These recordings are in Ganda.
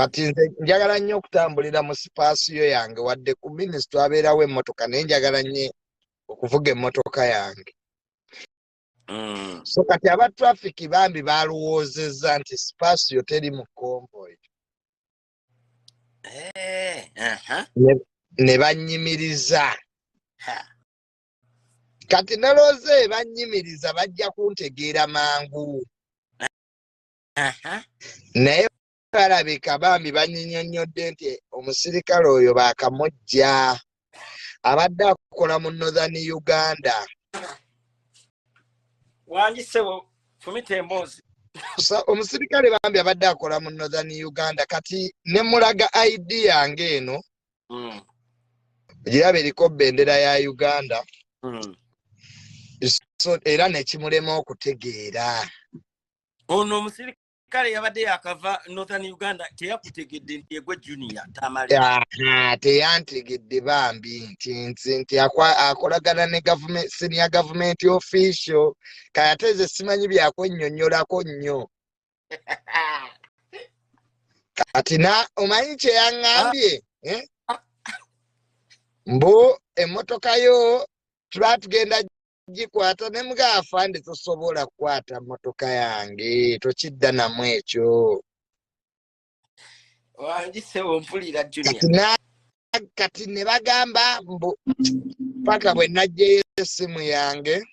Kati nze njagala nnyo okutambulira mu sipaasiyo yange wadde ku minisita abeerawo emmotoka naye njagala nnyo okuvuga emmotoka yange. So kati aba traffic bambi baluwoozezza nti sipaasiyo teri mu konvoyi. Ne bannyimiriza. Kati nalooze bannyimiriza bajja kuntegeera mangu. Naye balabika bambi bannyinnyonnyodde nti omusirikale oyo baakamujja abadde akola mu Northern Uganda. Wanjisewo fumita emboozi. Omusirikale bambi abadde akola mu Northern Uganda kati ne mulaga ID yange eno. Giraba eriko bendera ya Uganda. So era nekimulema okutegeera. Ono omusirikale yabadde yakava Northern Uganda teyakutegedde nti egwe Junior tamale. Teyantegedde bambi nti akolagana ne government, senior government official kayateze simanyi byakwennyonnyolako nnyo. Kati omanyi kye yaŋŋambye? Mbu emmotoka yo tuba tugenda gikwata ne mga afande tosobola kukwata mmotoka yange tokidda namu ekyo. Wanjisewo mpulira Junior. Kati ne bagamba mbu paka bwe najjeyo essimu yange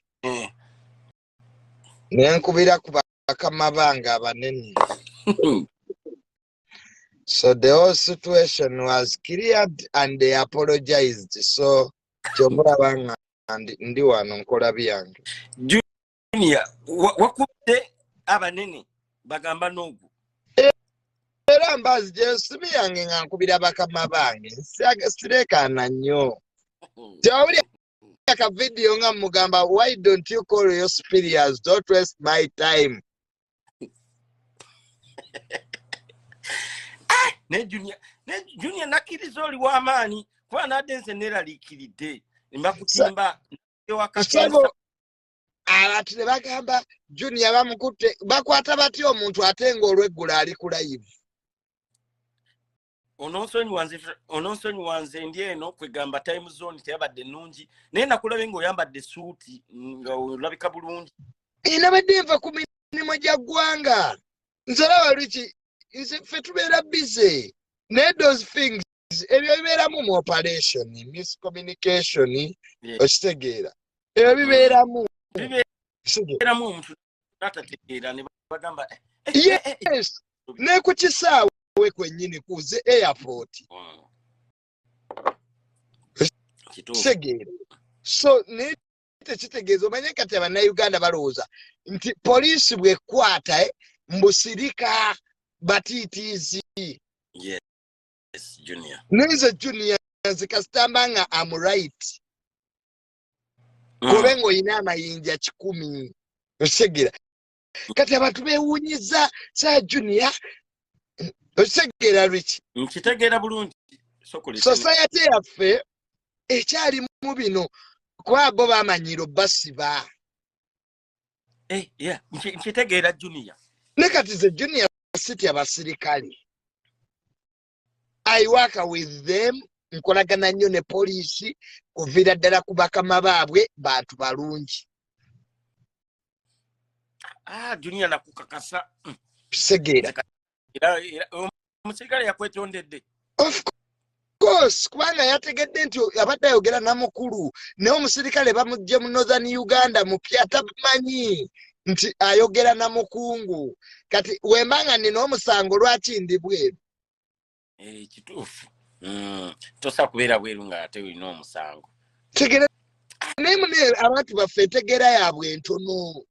ne nkubira ku bakama bange abanene. So the whole situation was cleared and they apologized. So kyomulaba ndi wano nkola byange. Junior wakubde abanene bagamba n'ogwo. Era mbazi gyesimu yange nga nkubira bakama bange sirekana nnyo. Tewawulira ka video nga mugamba why don't you call your superiors, don't waste my time. Ne Junior nakiriza oli w'amaanyi kuba nadde nze neraliikiridde mbakutimba ewakasabo. Abantu ne bagamba Junior bamukutte bakwata batya omuntu ate ng'olweggula ali ku live. Onoonsonyiwa nze ndi eno kwegamba time zone teyabadde nnungi naye nakulabe ng'oyambadde suuti nga olabika bulungi. Nabadde nva ku mirimu gya ggwanga nze laba liki nze ffe tubeera busy naye those things ebyo bibeeramu mu operation miscommunication okitegeera ebyo bibeeramu omuntu atategeera ne bagamba yes ne ku kisaawe kwennyini kuze airport kitegeera. So ne tekitegeeza omanye kati abannayuganda balowooza nti poliisi bwekkwata mbusirika batiitiizi. Yes, Junior. Nze Junior zikasitamba nga am right. Kube ng'olina amayinja 100 okitegera. Kati abantu beewuunyiza sa Junior okitegera lwiki. Nkitegeera bulungi. Society yaffe ekyali mu bino kuba bo bamanyiro basiba. Yeah, nkitegeera Junior. Ne kati ze Junior city abasirikale. I work with them, nkolagana nnyo ne poliisi kuviira ddala ku bakama baabwe bantu balungi. Junior nakukakasa. Kisegeera. Omusirikale yakwetondedde. Of course, kubanga yategedde nti abadde ayogera namukulu naye omusirikale bamugye mu Northern Uganda mupya tamanyi nti ayogera namukungu. Kati wembanga nina omusango lwaki ndi bweru. Kituufu. Tosa kubeera bweru nga ate olina omusango. Tegera naye mune abantu baffe entegeera yaabwe ntono.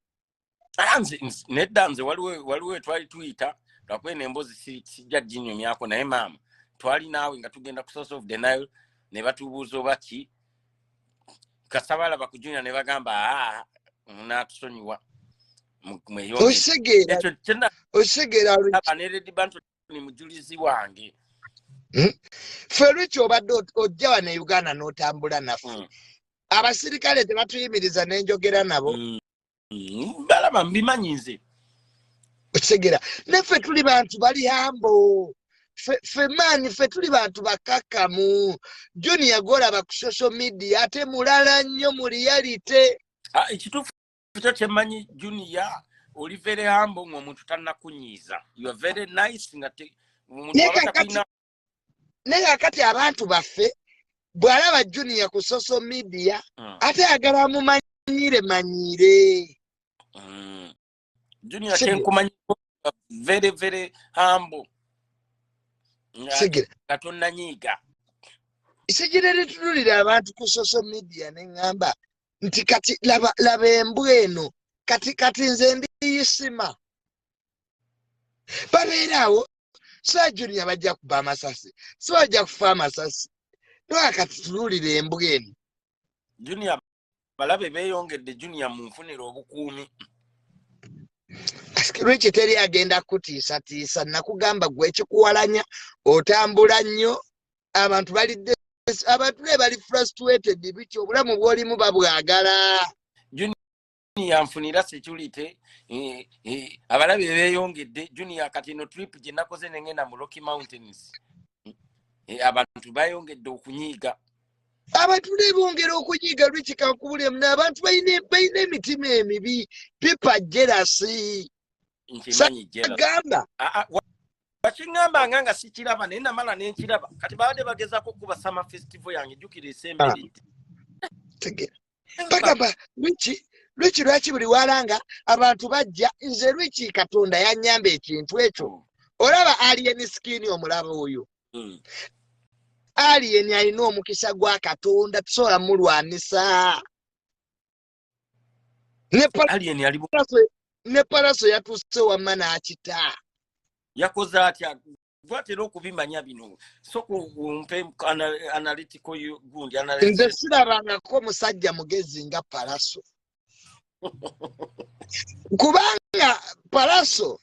Nedda nze waliwo twali tuyita lwakwena emboozi sijja ginyumyako naye maama twali naawe nga tugenda ku Source of the Nile ne batubuuza oba ki kasabala bakujunya ne bagamba naatusonyiwa osegeera neredi bantu ni mujulizi wange. Ffe lwiki obadde ojja wano e Uganda n'otambula naffe abasirikale tebatuyimiriza n'enjogera nabo. Balaba mbimanyi nze. Okitegera naffe tuli bantu bali hambo fe mani fe tuli bantu bakakamu. Junior golaba ku social media ate mulala nnyo mu reality. Ekituufu kyo kyemmanyi Junior oli very humble ng'omuntu tannakunyiiza. You are very nice nga omuntu abatakulina. Naye kati abantu baffe bw'alaba Junior ku social media ate agala mumanyire. Junior kyenkumanyi very very humble. Katonda nyiiga. Sijira litululira abantu ku social media ne ngamba nti kati laba embwa eno kati nze ndiyisima. Babeerawo so Junior bajja kuba amasasi so bajja kufa amasasi noa kati tululira embwa eno. Junior balabe beeyongedde Junior mu nfunira obukuumi. Lwaki teri agenda kutiisatiisa nakugamba gwe ekikuwalanya otambula nnyo abantu balidde abantu bali frustrated biki obulamu bw'olimu babwagala. Junior nfunira security abalabe beeyongedde. Junior kati no trip gye nakoze ne ngenda mu Rocky Mountains abantu bayongedde okunyiiga. Abantu bongera okunyiiga lwaki kankubulemu n'abantu balina emitima emibi pipa jealousy. Gamba bakingamba nga sikiraba naye namala nenkiraba kati babadde bagezaako okuba summer festival yange jjukira esemberedde. Bagamba lwaki buli walanga abantu bajja nze lwaki Katonda yannyamba ekintu ekyo. Olaba alien skin omulaba oyo alien alina omukisa gwa Katonda tusobola mulwanisa. Ne Palaso yatuuse wamma n'akita. Yakoze atya gwatera okubimanya bino soko umpe analytical gundi analysis. Nze sirabangako musajja mugezi nga Palaso kubanga Palaso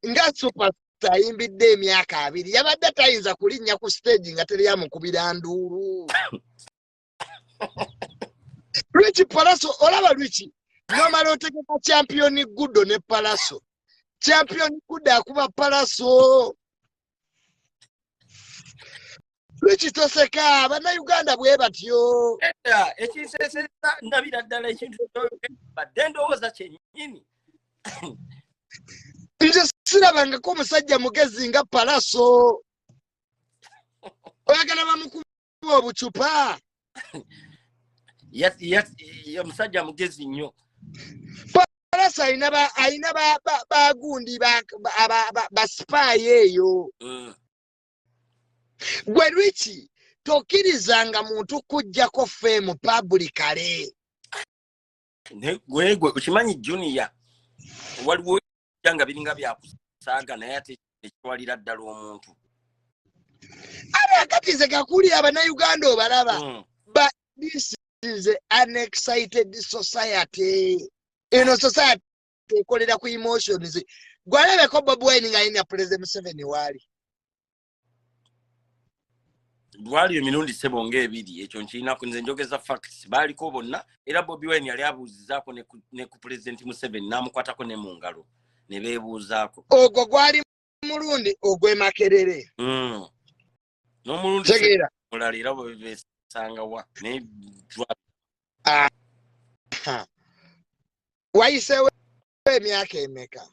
nga superstar ayimbidde emyaka 2 yabadde tayinza kulinnya ku stage nga teri amukubira nduulu. Lwaki Palaso olaba lwaki nomala otegeka champion Gudo ne Palaso. Champion Gudo akuba Palaso. Lwaki toseka Abannayuganda bwe batyo. Ekiseseza ndabira ddala ekintu badde ndowooza kyennyini. Nze sirabangako omusajja mugezi nga Palaso. Oyagala bamukuba obucupa. Omusajja mugezi nnyo. Palaso ayina bagundi ba spy eyo. Gwe lwaki tokkirizanga muntu kujjako fame publicly. Gwe ukimanyi Junior waliwo janga biringa byakusaaga naye ate ekitwalira ddala omuntu. Kati nze gakulira Abannayuganda obalaba. But this is an excited society. Eno society ekolera ku emotions. Gwalabeko Bobi Wine ng'alina President Museveni waali. Lwali emirundi sebonge ebiri ekyo nkirinaku nze njogeza facts baaliko bonna era Bobi Wine yali abuuzizaako ne ku President Museveni n'amukwatako ne mu ngalo ne beebuuzaako. Ogwo gwali mulundi ogw'e Makerere. N'omulundi mulala era bwe beesanga wa naye wayiseewo emyaka emeka?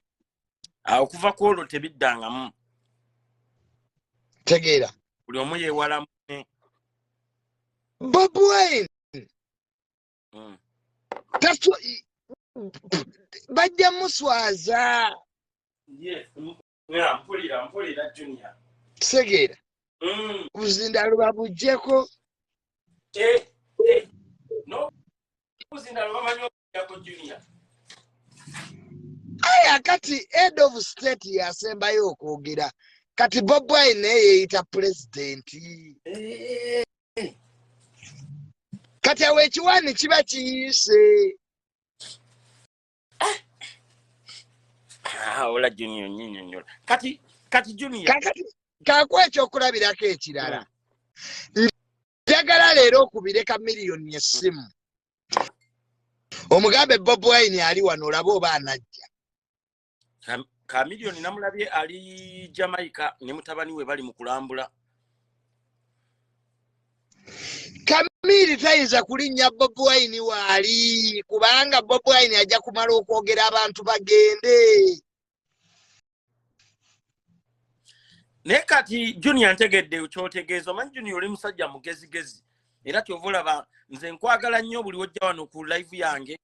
Okuva ku olwo tebiddangamu. Tegeera. Buli omu yeewalamu. Bobi Wine bajja muswaza. Mpulira Junior. Tegeera. Buzindalo babujjeko. No. Buzindalo bamanyi okujjako Junior. Aya kati head of state yasembayo okwogera. Kati Bobi Wine yeeyita pulezidenti. Kati awo ekiwaani kiba kiyise. Ola Junior nnyonnyola. Kati Junior. Kaakwa ekyokulabirako ekirala. Njagala leero okubireka miliyoni essimu. Omugambe Bobi Wine ali wano olabe oba anajja. Chameleone namulabye ali Jamaica ne mutabani we bali mu kulambula. Kamili tayinza kulinnya Bobi Wine waali kubanga Bobi Wine ajja kumala okwogera abantu bagende. Ne kati Junior ntegedde kyotegeeza manyi Junior oli musajja mugezigezi era kyovulaba nze nkwagala nnyo buli wojja wano ku live yange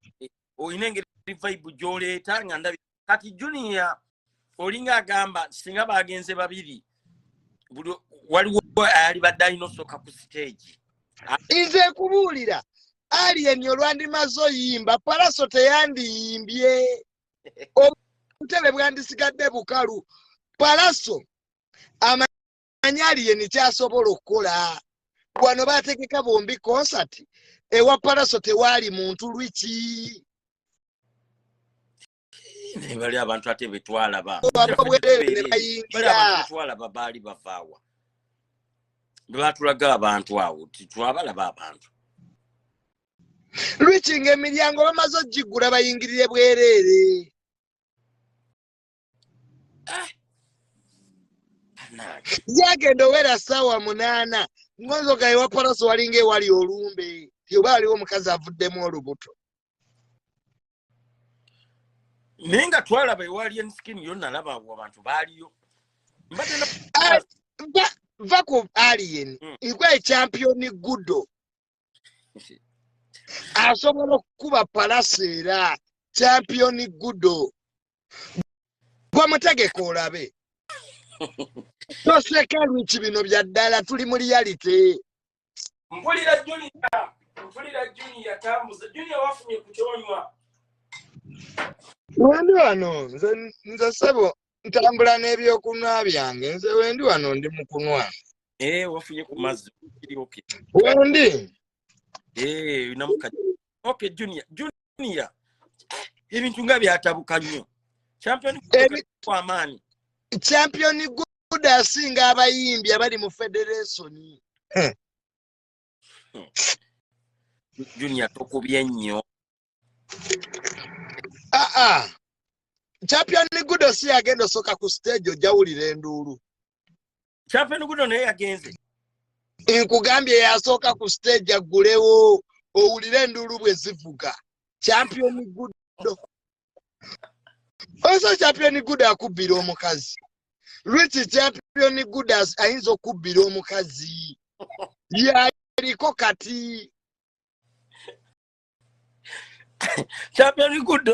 oyina engeri vibe gy'oleeta nga ndabi kati Junior olinga agamba singa bagenze babiri buli waliwo ali badayinosoka ku stage. Nze kubuulira Alien olwandimaze oyimba Palaso teyandiyimbye obutebe bwandisigadde bukalu. Palaso amanyi Alien kyasobola okukola wano bategeka bombi concert ewa Palaso tewaali muntu lwiki bali abantu ate betwalaba betwalaba baali bavaawa batulaga abantu awo titwabalaba abantu lwiki ng'emiryango bamaze ogigula bayingirire bwereere. Yagenda owera ssaawa 8 ngonzoga ewa Palaso walinga ewali olumbe tyoba aliwo omukazi avuddemu olubuto. naye nga twalaba ewali ensikini yonna nalaba abantu baaliyo Va ku Alien ikwe champion Gudo asobola okukuba Palaso era champion Gudo gwa mutegeka olabe toseka lwiki bino bya ddala tuli mu reality. mpulira Junior tambuza Junior wafunye ku kyonywa Wendi wano nze sebo ntambula n'ebyokunwa byange nze wendi wano ndi mu kunwa. Wafunye ku mazzi okay. Wendi namuka okay Junior ebintu nga byatabuka nnyo champion kwa amaanyi. Champion Good asinga abayimbi abali mu federation. Junior tokubye nnyo. Champion Good si agenda soka ku stage ojawulira enduulu. Champion Good naye yagenze. Nkugambye yasoka ku stage aggulewo owulire enduulu bwe zivuga. Champion Good. Also Champion Good akubbira omukazi. Lwiki Champion Good ayinza okubbira omukazi. Yaliko kati. Champion Good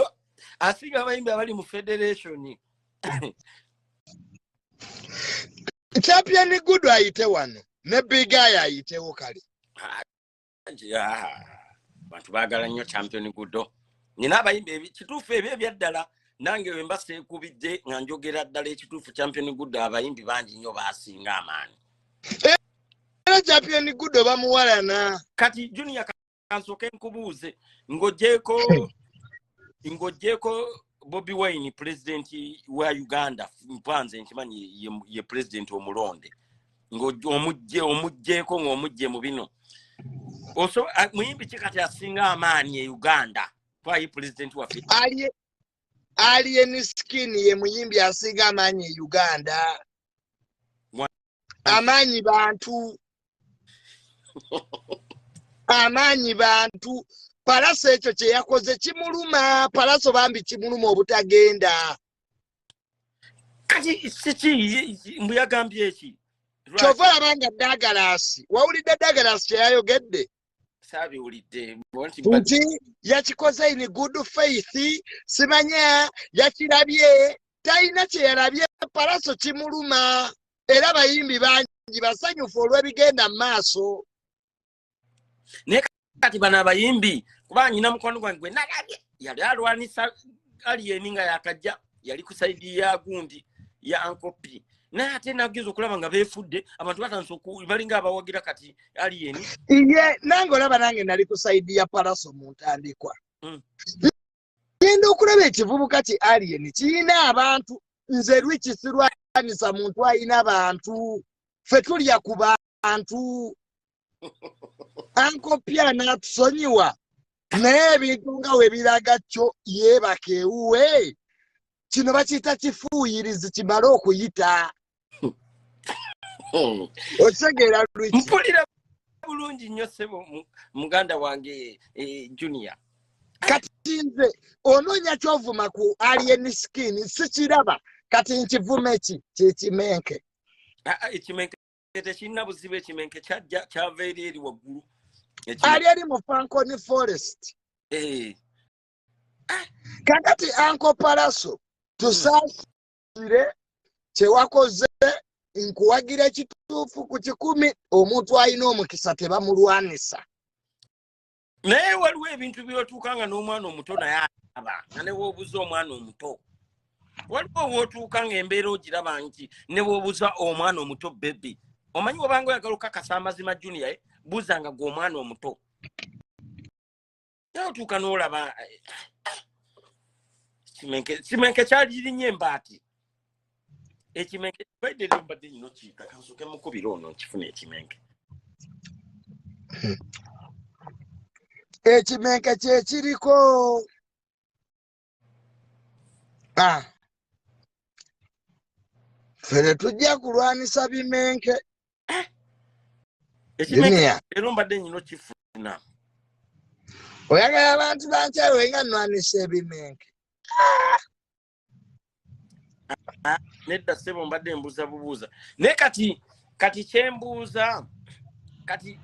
asinga abayimbi abali mu federation. Champion Good ayite wano ne Big Guy ayitewo kale. Bantu baagala nnyo Champion Good. Nina abayimbi kituufu ebyo ebyaddala nange we mbaseekubidde nga njogera ddala ekituufu Champion Good abayimbi bangi nnyo baasinga amaanyi. Era Champion Good bamuwalana. Kati Junior kansoke nkubuuze ng'oggyeko Bobi Wine president wa Uganda mpanze nkimanyi ye president omulonde omuggyeko ng'omugye mu bino muyimbi kikati asinga amaanyi e Uganda twayi president waffe Alien Skin ye muyimbi asinga amaanyi e Uganda. Amaanyi bantu amaanyi bantu. Palaso ekyo kye yakoze kimuluma. Palaso bambi kimuluma obutagenda. Kati siki mbuyagambye eki kyova abanga Douglas wawulidde Douglas kye yayogedde sabiwulidde nti yakikoze in good faith simanya yakirabye talina kye yalabye. Palaso kimuluma era bayimbi bangi basanyufu olw'ebigenda mu maaso. ne kati bana abayimbi kuba nyina mukono gwange gwe nalabye yali alwanisa Alien nga yakajja yali ku side ya gundi ya ankopi naye ate nagezo okulaba nga beefudde abantu batanso balinga abawagira kati Alien. Iye nange olaba nange nali ku side ya Palaso mu ntandikwa. Genda okulaba ekivubuka ki Alien kirina abantu. Nze lwiki sirwanisa muntu ayina abantu ffe tulya ku bantu. Ankopya n'atusonyiwa naye ebintu nga we biraga kyo yeebaka ewuwe. kino bakiyita kifuuyirizi kimale okuyita. Otegeera Lwiki? Mpulira bulungi nnyo ssebo muganda wange Junior. Kati nze onoonya kyovuma ku alien skin sikiraba kati nkivume ki kyekimenke. Ekimenke tekirina buzibu, ekimenke kyava eri waggulu. Ali eri mu Fanconi Forest. Kakati Uncle Paraso tusaasire kyewakoze nkuwagira ekituufu ku 10 omuntu alina omukisa tebamulwanisa. Naye waliwo ebintu byotuuka nga n'omwana omuto naye alaba nga ne bw'obuza omwana omuto. Waliwo wootuuka ng'embeera ogiraba nti ne bw'obuza omwana omuto bebbi. Omanyi wabanga oyagala okukakasa amazima Junior buuzanga gwe omwana omuto. Naye otuuka n'olaba kimenke kyalirinnya embaati. Ekimenke baidde lero mbadde nnyo kiika kansoke mukubira ono nkifuna ekimenke. Ekimenke kye kiriko fere tujja kulwanisa bimenke. Ekimenke lero mbadde nnyo kifuna. Oyagala abantu bankyawe nga nnwanisa ebimenke. Nedda ssebo mbadde mbuuza bubuuza. Naye kati kyembuuza kati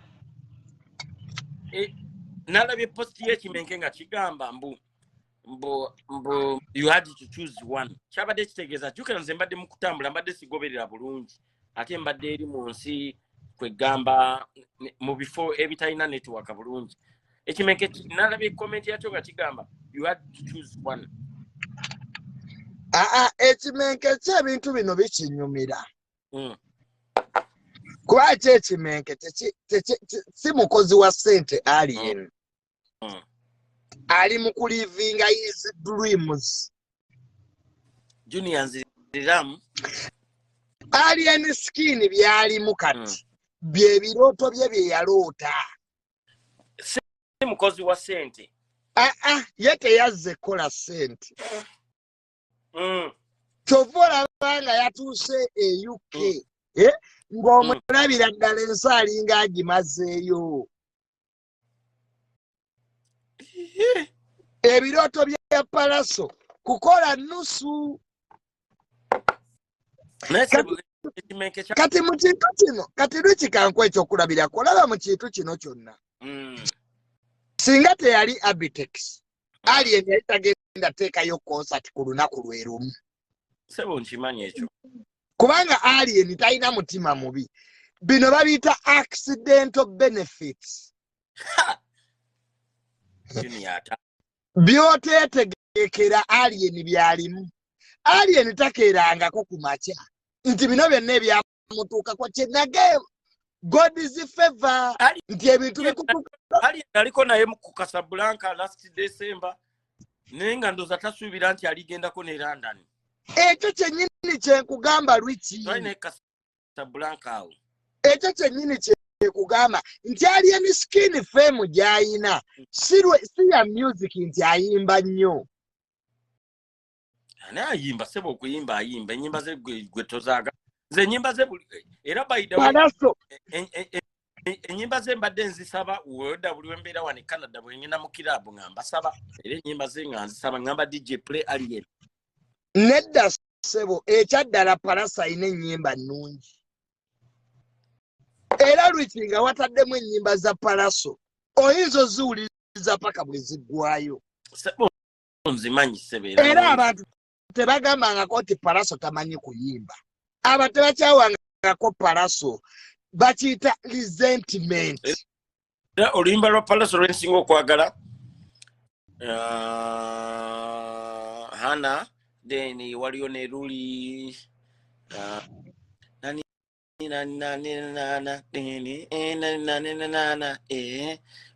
nalabye post y'ekimenke nga kigamba mbu you had to choose one. Kyabadde kitegeeza jjukira nze mbadde mu kutambula mbadde sigoberera bulungi ate mbadde eri mu nsi kwegamba mu bifo ebitalina network bulungi. Ekimenke nalabye comment yakyo nga kigamba you had to choose one. Ekimenke ky'ebintu bino bikinyumira. Kuba ekimenke si mukozi wa ssente alien. Ali mu kulivinga his dreams. Junior nziramu. Alien skin byalimu kati. Bye birooto bye bye yaloota. Si mukozi wa ssente. Ye teyazze kola ssente. Kyova olaba nga yatuuse e UK ng'omulabira ddala ensi alinga agimazeeyo. Ebirooto bya Paraso kukola nusu. Kati mu kintu kino kati Lwiki kankwa ekyokulabira kolaba mu kintu kino kyonna. Singa teyali Abitex alien yali tagenda teekayo concert ku lunaku lwe lumu. Sebo nkimanyi ekyo. Kubanga alien talina mutima mubi. Bino babiyita accidental benefits. Byoteetegekera alien byalimu. Alien takeerangako ku makya nti bino byonna ebyamutuukako kyenage God is favor nti ebintu bikutuuka. Alien aliko naye mu Casablanca last December naye nga ndooza tasuubira nti aligendako ne London. Ekyo kyennyini kyenkugamba Lwiki. Ekyo kyennyini kyekugamba nti alien skin fame gy'ayina si ya music nti ayimba nnyo. Ani ayimba sebo okuyimba ayimba ennyimba ze gwe tozaaga. Nze ennyimba ze era bayida ennyimba ze mbadde nzisaba woda buli wembeera wano e Canada bwe ngenda mu kiraabu nga mbasaba era ennyimba ze nga nzisaba ngamba DJ play alien. Nedda sebo ekyaddala Paraso ayina ennyimba nnungi. Era Lwiki nga wataddemu ennyimba za Paraso oyinza oziwuliriza paka bwe ziggwayo. Sebo nzimanyi sebeera. Era abantu tebagambangako nti Paraso tamanyi kuyimba. Aba tebakyawangako Paraso bakiyita resentment. Oluyimba lwa Paraso lwensinga okwagala Hana then waliyo ne Luli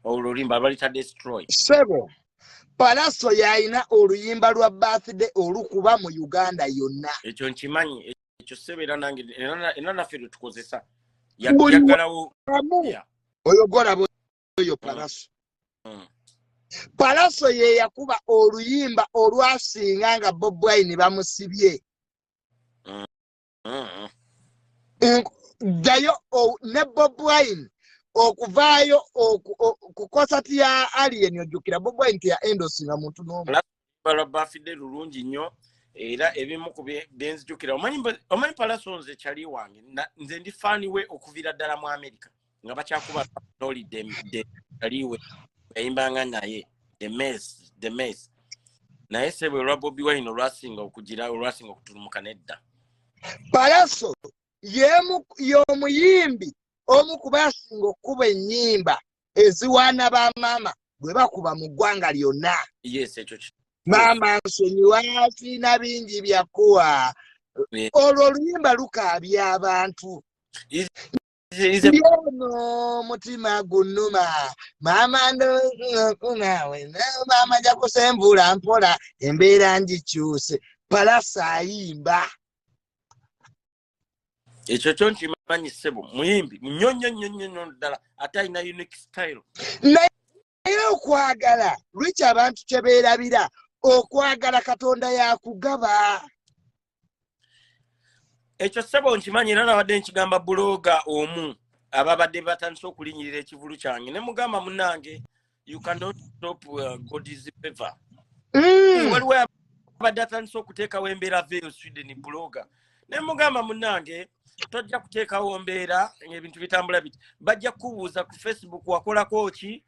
oluyimba balita destroy. Sebo Paraso yalina oluyimba lwa birthday olukuba mu Uganda yonna. Ekyo nkimanyi ekyo sebeera nange era naffe tukozesa yagalawo oyogola oyo Paraso. Palaso ye yakuba oluyimba olwasinga nga Bob Wine bamusibye. Jayo ne Bob Wine okuvaayo kukosati ya Alien ojjukira Bob Wine ya endosinga muntu n'omu. Bafidde lulungi nnyo era ebimu ku benzijjukira. Omanyi Palaso nze kyali wange nze ndi faani we okuvira ddala mu America nga bakyakuba Noli de aliwe yayimbanga naye the mess naye sebe olwa Bobi Wine olwasinga okutulumuka nedda. Palaso y'omuyimbi omu ku basinga okuba ennyimba eziwaana ba maama bwe bakuba mu ggwanga lyonna. Yes, ekyo Mama nsonyiwa sina bingi byakuwa. Olwo oluyimba lukaabya abantu. Yono mutima gunuma mama ndokunawe mama jakusembula mpola embeera njikyuse. Palaso ayimba. Ekyo kyo nkimanyi ssebo muyimbi nnyo ddala ate alina unique style. Naye okwagala lwaki abantu kye beerabira okwagala Katonda yakugaba. Ekyo ssebo nkimanyi era nabadde nkigamba buloga omu ababadde batandise okulinyirira ekivulu kyange ne mugamba munnange you cannot stop God's favor. Waliwo abadde atandise okuteekawo embeera veyo Sweden buloga ne mugamba munnange tojja kuteekawo mbeera ebintu bitambula biti bajja kubuuza ku Facebook wakolako ki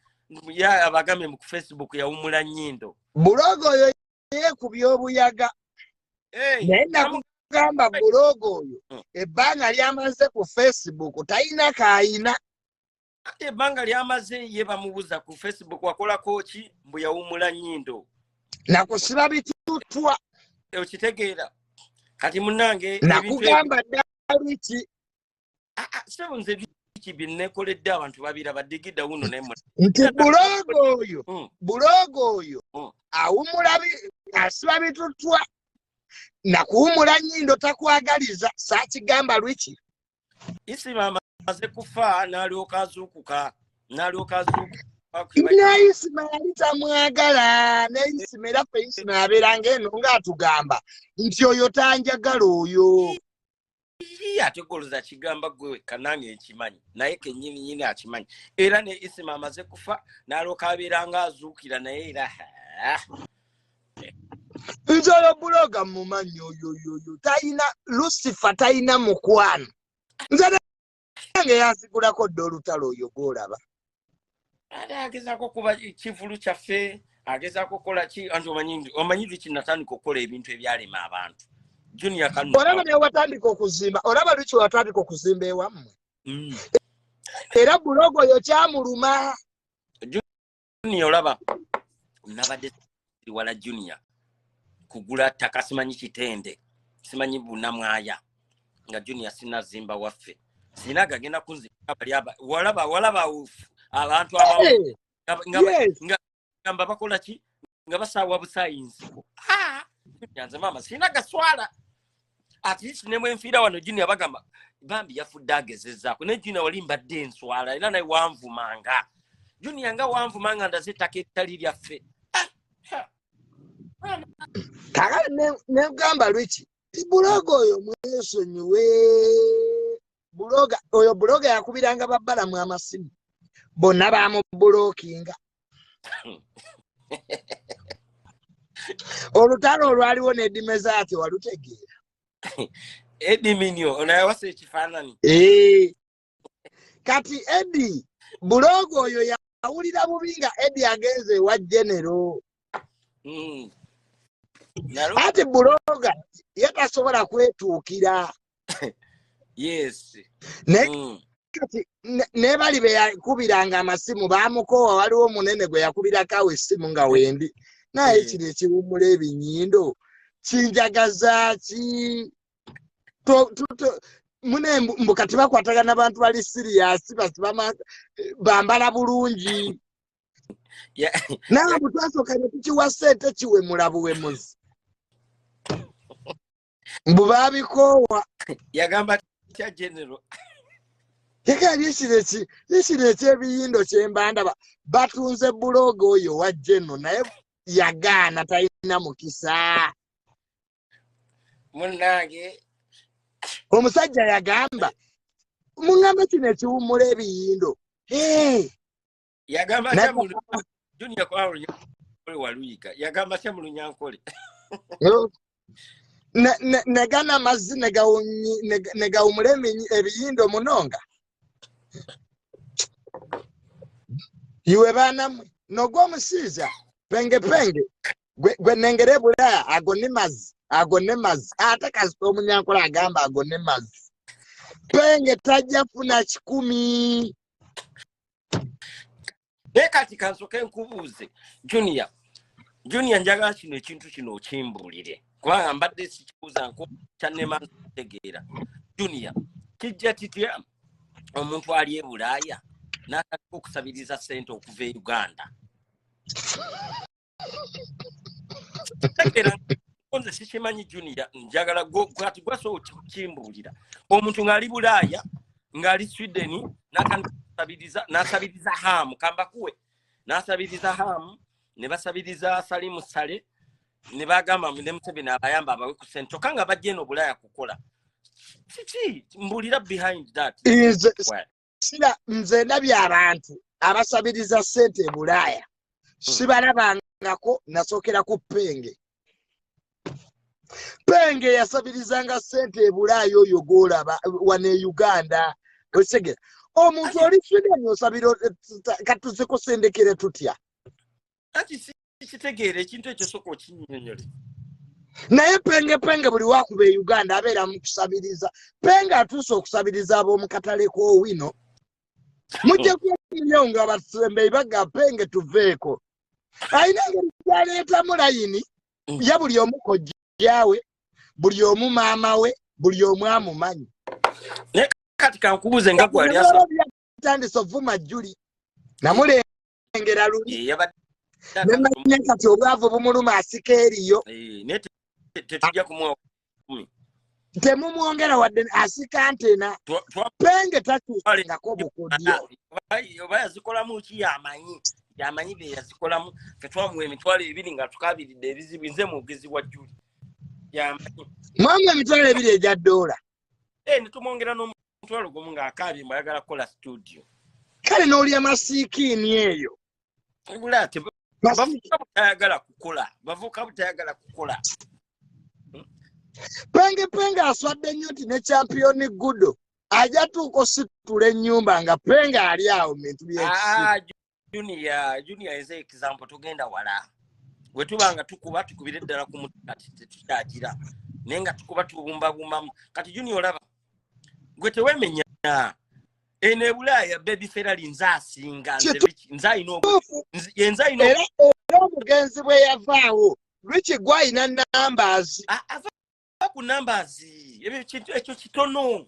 ya abagambe mu Facebook yawumula nnyindo. Buloga oyo yeekubya obuyaga. Naye nakugamba buloga oyo ebbanga lyamaze ku Facebook talina kaayina. Ate ebbanga lyamaze ye bamubuuza ku Facebook wakolako ki mbu yawumula nnyindo. Nakusiba bitutwa. Okitegeera kati munnange nakugamba ddala ki sebo nze biki binnekoledde abantu babiraba digida wuno naye nti buloga oyo awumula asiba bitutwa. Nakuwumula nnyindo takwagaliza saakigamba lwiki. Isima amaze kufa n'alyoka azuukuka. Ne Isima yali tamwagala. Ne Isima era ffe Isima yabeeranga eno ng'atugamba nti oyo tanjagala oyo. Ate goloza kigamba gwe wekka nange nkimanyi naye kennyini akimanyi era ne Isima amaze kufa n'alyoka abeeranga azuukira naye era nze oyo buloga mumanyi oyo talina Lucifer talina mukwano. Nze nange yansigulako dda olutalo oyo gw'olaba. Agezaako kuba kivulu kyaffe agezaako kukola ki anti omanyi lwaki natandika okukola ebintu ebyalema abantu. Junior kanu olaba ne watandika okuzimba olaba lwaki watandika okuzimba ewammwe. Era buloga oyo kyamuluma. Junior olaba nabadde wala Junior kugula ttaka simanyi kitende simanyi bunamwaya nga Junior sinazimba waffe sina gagenda kunzimba bali walaba abantu abamu ngamba bakola ki nga basaawa busayinzi. Nyanze mama sina gaswala at least ne mwenfiira wano Junior bagamba bambi yafudde agezezzaako ne Junior wali mbadde enswala era naye wanvumanga Junior nga wanvumanga ndaze ttaka ettali lyaffe. Kakale negamba lwiki buloga oyo mwesonyiwe. Buloga yakubiranga babbalamu amasimu bonna bamubulokinga. Olutalo olwaliwo n'eddimeza ati walutegeera. Ediminio onayawasa ekifaananyi. Kati Edi buloga oyo yawulira bubi nga Edi agenze ewa genero. Ati buloga ye tasobola kwetuukira. Yes. Ne bali be yakubiranga amasimu bamukoowa waliwo munene gwe yakubirako essimu nga wendi. Naye kino ekiwummula ebinyindo kinjagaza ki mune mbu kati bakwatagana abantu bali siriyasi bambala bulungi. Nawe butwasooka ne tukiwa ssente kiwemula buwemuzi mbu baabikoowa. Yagamba tya general Teka lisireti ebiyindo kyembanda batunze bulogo oyo wa Jeno naye yagaana talina mukisa. Munnange Omusajja yagamba muŋŋambe kino ekiwummula ebiyindo. yagamba Shamulu Junior kwa waluika yagamba Shamulu Nyankole. Negana mazzi negawummula ebiyindo munonga. Iwe baana nogwa omusiiza penge gwe nengere bula agone mazzi ate kasita omunyankola agamba agone mazzi penge tajja funa 10. Kati kansoke nkubuuze Junior njagala kino ekintu kino okimbuulire kubanga mbadde sikibuuza nko kyanema Tebategeera. Junior kijja kitya omuntu ali e Bulaaya n'atandika okusabiriza ssente okuva e Uganda? Nze sikimanyi Junior, njagala kati gwasobola okukimbuulira omuntu ng'ali Bulaaya ng'ali Sweden n'asabiriza hamu kambakuwe n'asabiriza hamu ne basabiriza Salimu Sale ne bagamba ne Museveni abayamba abawe ku ssente kyokka nga bajja eno Bulaaya kukola kiki mbulira behind that. Sira nze ndabye abantu abasabiriza ssente e Bulaaya sibalabangako nasookera ku Penge yasabirizanga ssente e Bulaaya oyo gw'olaba wane e Uganda osegera omuntu oli Sweden osabira katuze kusendekere tutya ati kitegeera ekintu ekyo soko kinnyonnyole naye Penge buli wakuba e Uganda abeera mu kusabiriza Penge atuuse okusabiriza ab'omu katale k'owino mujja kuyo nga basembe baga Penge tuveeko ayina engeri gyaleetamu layini ya buli omu kojjawe buli omu maama we buli omu amumanyi. Kati kankubuuze nga gwali atandise ovuma Juli namulengera luli nemanya kati obwavu bumuluma asika eriyo tetujja kumuwa 10 temumwongera wadde asika ntena Penge takyusangako bukodyo oba yazikolamu ki yamanyi be yazikolamu tetwamuwa emitwalo 2 nga tukabiridde ebizibu nze mugezi wa Juli yamanyi mwamu emitwalo 2 egya $. netumwongera n'omutwalo gumu ng'akaabye mbayagala kukola studio kale n'olya masiikiini eyo bavuka butayagala kukola. Penge aswadde nnyo nti ne champion Gudo ajja tuuko situla ennyumba nga Penge ali awo bintu by'ekisi. Junior is example tugenda wala bwe tubanga tukubire ddala ku mutati tetukyagira naye nga tukuba tubumbabumbamu kati Junior olaba gwe tewemenya eno e Bulaaya baby Ferrari nzaasinga nzaayina era omugenzi bwe yavaawo lwiki gwayina numbers ku numbers ekyo kitono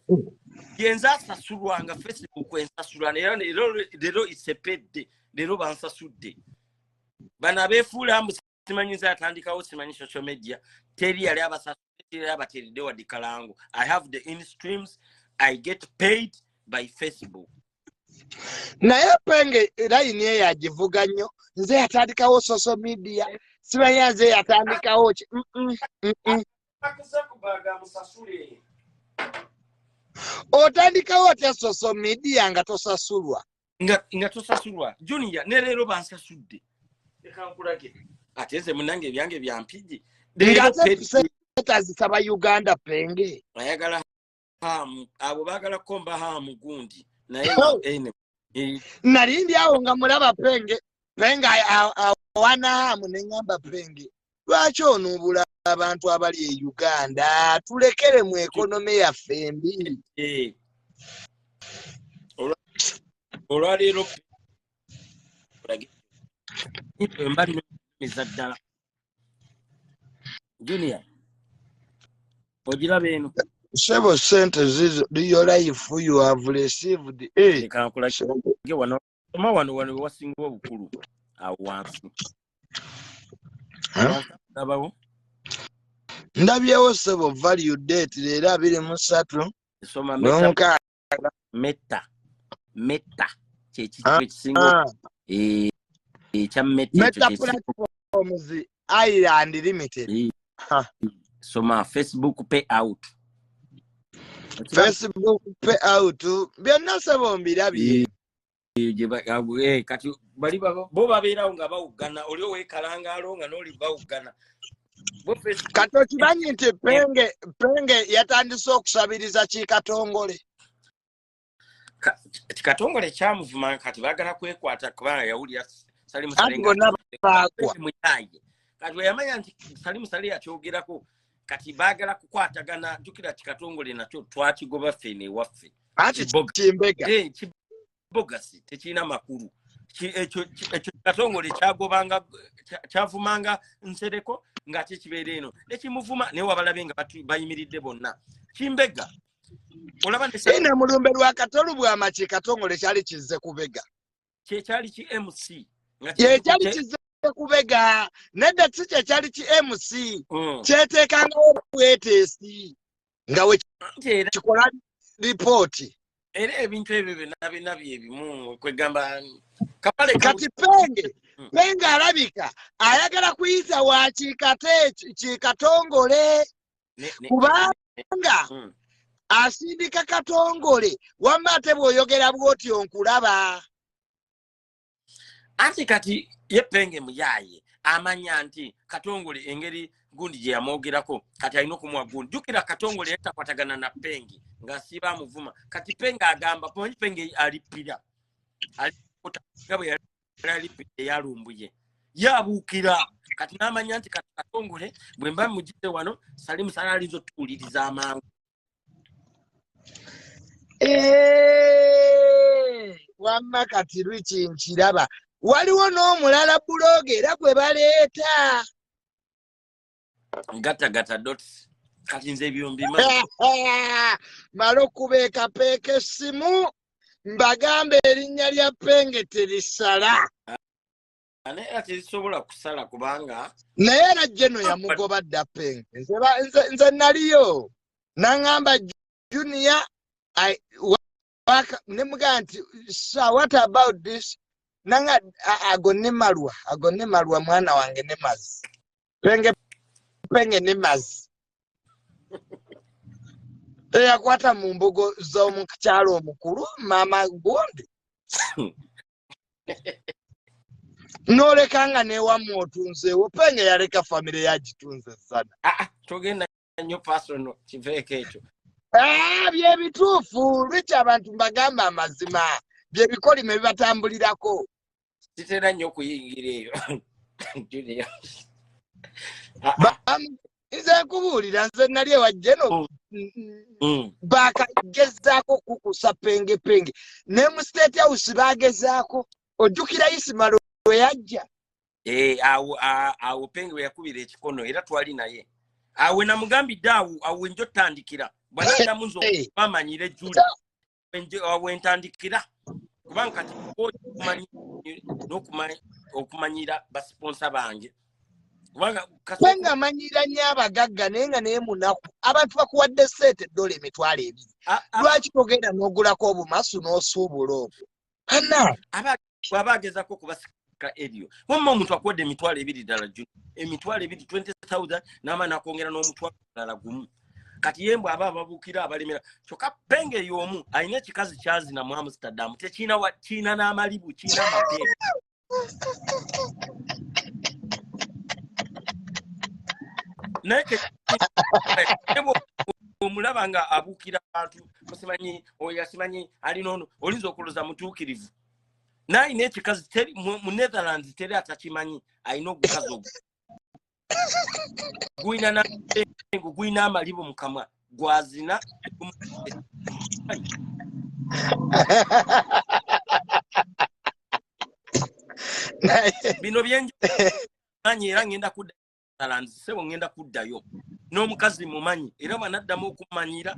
yenza asasulwanga Facebook ensasulwa leero isepedde leero bansasudde bana beefuula mbu simanyiza atandikawo simanyi social media teri yali abasasudde abateredde wadde kalango. I have the in streams I get paid by Facebook. Naye Penge line ye yagivuga nnyo nze yatandikawo social media simanyi nze yatandikawo ki otandikawo otya social media nga tosasulwa nga tosasulwa Junior ne leero bansasudde ekankulage ate nze munange ebyange byampigi tazisaba Uganda Penge ayagala hamu abo baagala komba hamu gundi naye nalindi awo nga mulaba Penge awana hamu neŋŋamba Penge lwaki onuubula abantu abali e Uganda tulekere mu ekonome yaffe embi olwaleero mbali ddala Junior ogiraba eno several sentences do your life you have received wano wasinga obukulu awo wansi ndabyewo sebo value date leero 23 metta Meta kyekitwe kisinga ekya Meta ekyo platforms Island Limited. Soma Facebook payout. Facebook payout byonna sebo mbirabye. Kati bali bo babeerawo nga bawugana oli oweekalangalo nga n'oli bawugana. Kati okimanyi nti penge yatandise okusabiriza Kikatongole. Kikatongole kyamuvuma kati baagala kwekwata kubanga yawulira Salimu Salenga kati yamanya nti Salimu Salenga akyogerako kati baagala kukwatagana jukira Kikatongole nakyo twakigoba ffene waffe. Kimbega. Bogasi tekina makuru. Ekyo Kikatongole kyagobanga kyavumanga Nsereko nga kibeere eno. Ekimuvuma ne wabalabe nga bayimiridde bonna. Kimbega. Olaba ne mulumbe lwa Katolu bwa machi Katongole kyali kizze kubega. Kyali ki MC. Kyali kizze kubega. Nedda kye kyali ki MC. Kyeteekangawo bwetesi. Nga we kikola report. Era ebintu ebyo byonna ebimu kwegamba kati penge alabika ayagala kuyita wa Kikatongole kubanga asindika Katongole wamma ate bw'oyogera bw'otyo nkulaba. Anti kati ye penge muyaye amanya nti Katongole engeri gundi gye yamwogerako kati alina okumuwa gundi. Jukira Katongole yatakwatagana na penge nga siba amuvuma kati penge agamba pomanyi penge alipira alipira yalumbuye yabuukira kati n'amanya nti Katongole bwe mba mugite wano Salimu Salenga alinza otuwuliriza amangu. Wamma kati lwiki nkiraba waliwo n'omulala buloga era gwe baleeta gata dots kati nze ebyombi mala okubeekapeeka essimu mbagamba erinnya lya penge terisala naye terisobola kusala kubanga naye era Jeno yamugoba dda penge nze naliyo naŋŋamba Junior ne mugamba nti what about this nanga ago ne malwa mwana wange ne mazi penge ne mazi eyakwata mu mbogo z'omukyalo omukulu mama gundi n'olekanga newamu otunzeewo penge yaleka famire yagitunze sana. Togenda nnyo personal kiveeko ekyo. Bye bituufu lwaki abantu mbagamba amazima bye bikolime bibatambulirako. Sitera nnyo okuyingira eyo. Nze nkubuulira nze nali ewa Jeno bakagezaako kukusa penge ne mu State House bagezaako ojjukira Isimalo we yajja. Awo penge we yakubira ekikono era twali naye awe namugambidde awo njo tandikira bwanadamu nzo bamanyire juli awe ntandikira kubanga kati okumanyira basponsa bange kubanga penge amanyira nnyo abagagga naye nga naye munaku abantu bakuwadde sente $2 lwaki togenda n'ogulako obumasu n'osuubula obwo abagezako kubasika eryo wamma omuntu akuwadde $2 ddala juni $20,000 n'amaana akongera n'omutwalo ddala gumu kati yembo ababuukira abalemera kyokka penge y'omu alina ekikazi kyazina mu Amsterdam kiina n'amalibu kiina amateeka naye omulaba nga abuukira abantu musimanyi oyo asimanyi alina ono olinza okuloza mutuukirivu naye ekikazi mu Netherlands teri atakimanyi alina ogukazi ogwo gwina amalibu mu kamwa gwazina bino byenmanyi era ngenda kudda Netherlands ngenda kuddayo n'omukazi mumanyi era banaddamu okumanyira